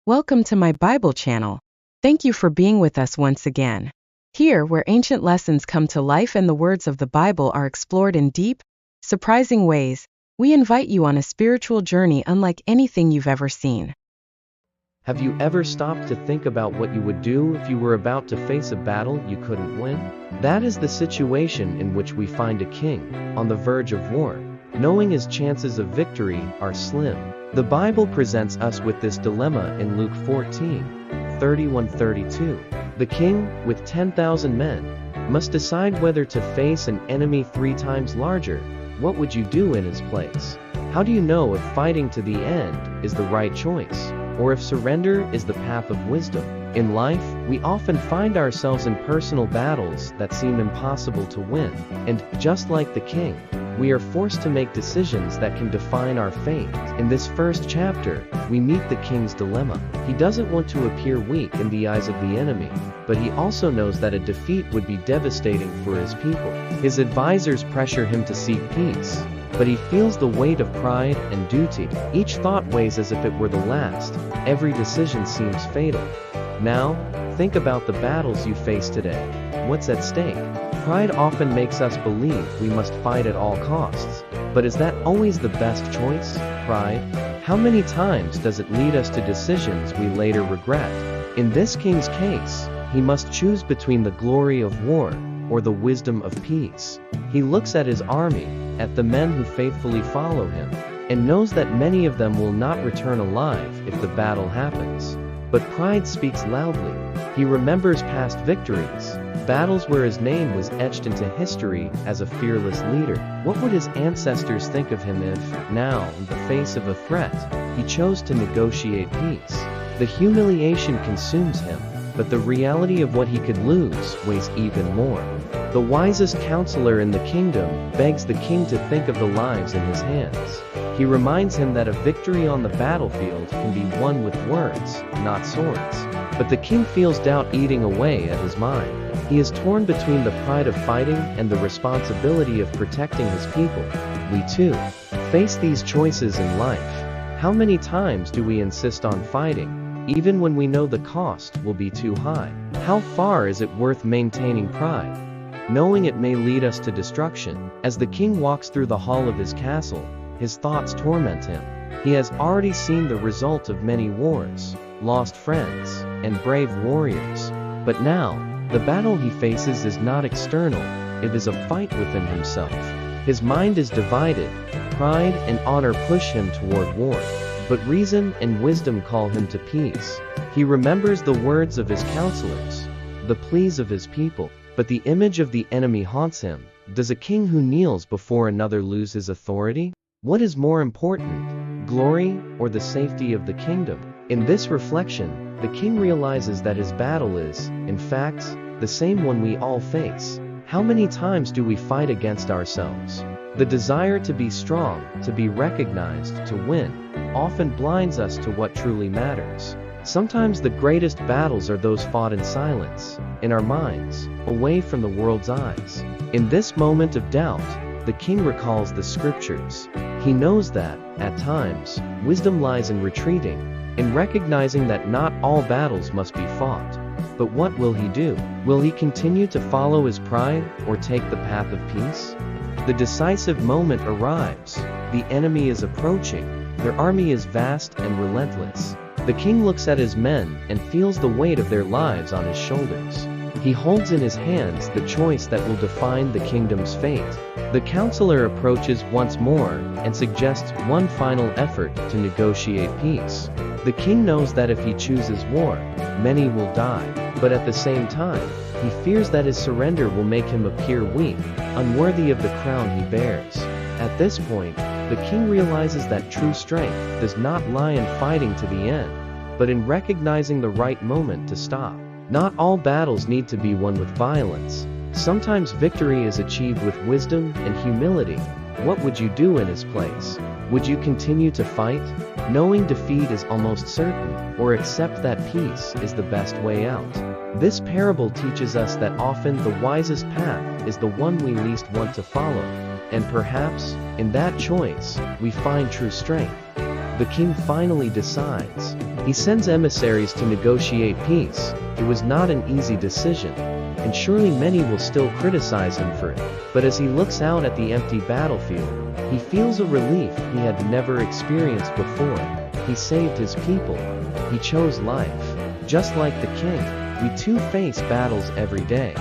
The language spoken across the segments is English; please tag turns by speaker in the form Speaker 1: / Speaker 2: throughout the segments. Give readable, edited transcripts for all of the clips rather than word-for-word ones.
Speaker 1: Welcome to my Bible channel. Thank you for being with us once again. Here, where ancient lessons come to life and the words of the Bible are explored in deep, surprising ways, we invite you on a spiritual journey unlike anything you've ever seen.
Speaker 2: Have you ever stopped to think about what you would do if you were about to face a battle you couldn't win? That is the situation in which we find a king, on the verge of war, knowing his chances of victory are slim. The Bible presents us with this dilemma in Luke 14:31-32. The king, with 10,000 men, must decide whether to face an enemy 3 times larger. What would you do in his place? How do you know if fighting to the end is the right choice, or if surrender is the path of wisdom? In life, we often find ourselves in personal battles that seem impossible to win, and, just like the king, we are forced to make decisions that can define our fate. In this first chapter, we meet the king's dilemma. He doesn't want to appear weak in the eyes of the enemy, but he also knows that a defeat would be devastating for his people. His advisors pressure him to seek peace, but he feels the weight of pride and duty. Each thought weighs as if it were the last. Every decision seems fatal. Now, think about the battles you face today. What's at stake? Pride often makes us believe we must fight at all costs. But is that always the best choice? Pride? How many times does it lead us to decisions we later regret? In this king's case, he must choose between the glory of war or the wisdom of peace. He looks at his army, at the men who faithfully follow him, and knows that many of them will not return alive if the battle happens. But pride speaks loudly. He remembers past victories, battles where his name was etched into history as a fearless leader. What would his ancestors think of him if, now, in the face of a threat, he chose to negotiate peace? The humiliation consumes him, but the reality of what he could lose weighs even more. The wisest counselor in the kingdom begs the king to think of the lives in his hands. He reminds him that a victory on the battlefield can be won with words, not swords. But the king feels doubt eating away at his mind. He is torn between the pride of fighting and the responsibility of protecting his people. We too face these choices in life. How many times do we insist on fighting, even when we know the cost will be too high? How far is it worth maintaining pride, knowing it may lead us to destruction? As the king walks through the hall of his castle, his thoughts torment him. He has already seen the result of many wars, lost friends, and brave warriors. But now, the battle he faces is not external, it is a fight within himself. His mind is divided, pride and honor push him toward war, but reason and wisdom call him to peace. He remembers the words of his counselors, the pleas of his people, but the image of the enemy haunts him. Does a king who kneels before another lose his authority? What is more important, glory or the safety of the kingdom? In this reflection, the king realizes that his battle is, in fact, the same one we all face. How many times do we fight against ourselves? The desire to be strong, to be recognized, to win, often blinds us to what truly matters. Sometimes the greatest battles are those fought in silence, in our minds, away from the world's eyes. In this moment of doubt, the king recalls the scriptures. He knows that, at times, wisdom lies in retreating, in recognizing that not all battles must be fought. But what will he do? Will he continue to follow his pride, or take the path of peace? The decisive moment arrives. The enemy is approaching. Their army is vast and relentless. The king looks at his men and feels the weight of their lives on his shoulders. He holds in his hands the choice that will define the kingdom's fate. The counselor approaches once more and suggests one final effort to negotiate peace. The king knows that if he chooses war, many will die, but at the same time, he fears that his surrender will make him appear weak, unworthy of the crown he bears. At this point, the king realizes that true strength does not lie in fighting to the end, but in recognizing the right moment to stop. Not all battles need to be won with violence. Sometimes victory is achieved with wisdom and humility. What would you do in his place? Would you continue to fight, knowing defeat is almost certain, or accept that peace is the best way out? This parable teaches us that often the wisest path is the one we least want to follow, and perhaps, in that choice, we find true strength. The king finally decides, He sends emissaries to negotiate peace. It was not an easy decision, and surely many will still criticize him for it. But as he looks out at the empty battlefield, he feels a relief he had never experienced before. He saved his people. He chose life. Just like the king, we too face battles every day.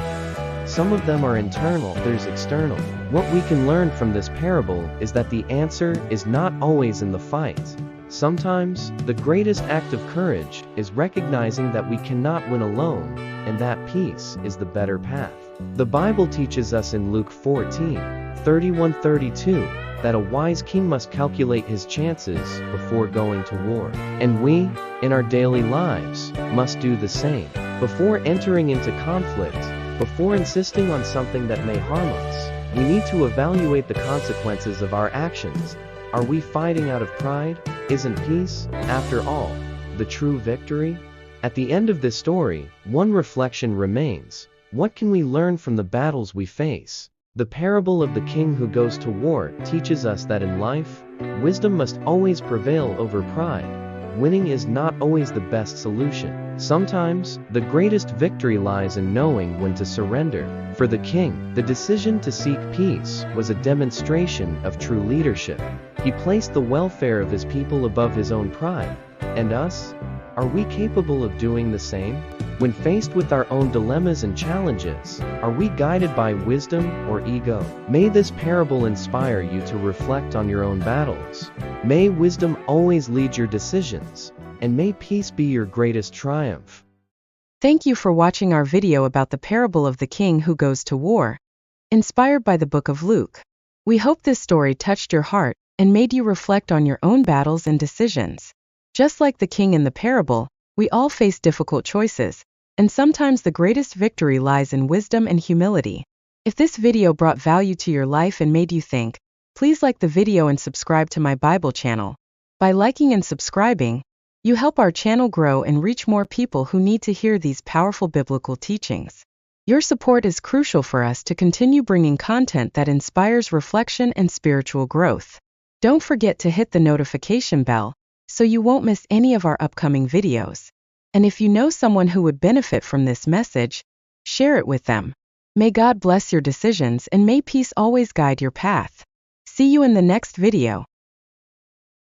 Speaker 2: Some of them are internal, others external. What we can learn from this parable is that the answer is not always in the fight. Sometimes, the greatest act of courage is recognizing that we cannot win alone, and that peace is the better path. The Bible teaches us in Luke 14:31-32 that a wise king must calculate his chances before going to war. And we, in our daily lives, must do the same. Before entering into conflict, before insisting on something that may harm us, we need to evaluate the consequences of our actions. Are we fighting out of pride? Isn't peace, after all, the true victory? At the end of this story, one reflection remains. What can we learn from the battles we face? The parable of the king who goes to war teaches us that in life, wisdom must always prevail over pride. Winning is not always the best solution. Sometimes, the greatest victory lies in knowing when to surrender. For the king, the decision to seek peace was a demonstration of true leadership. He placed the welfare of his people above his own pride. And us? Are we capable of doing the same? When faced with our own dilemmas and challenges, are we guided by wisdom or ego? May this parable inspire you to reflect on your own battles. May wisdom always lead your decisions, and may peace be your greatest triumph.
Speaker 1: Thank you for watching our video about the parable of the king who goes to war, inspired by the book of Luke. We hope this story touched your heart and made you reflect on your own battles and decisions. Just like the king in the parable, we all face difficult choices, and sometimes the greatest victory lies in wisdom and humility. If this video brought value to your life and made you think, please like the video and subscribe to my Bible channel. By liking and subscribing, you help our channel grow and reach more people who need to hear these powerful biblical teachings. Your support is crucial for us to continue bringing content that inspires reflection and spiritual growth. Don't forget to hit the notification bell so you won't miss any of our upcoming videos. And if you know someone who would benefit from this message, share it with them. May God bless your decisions and may peace always guide your path. See you in the next video.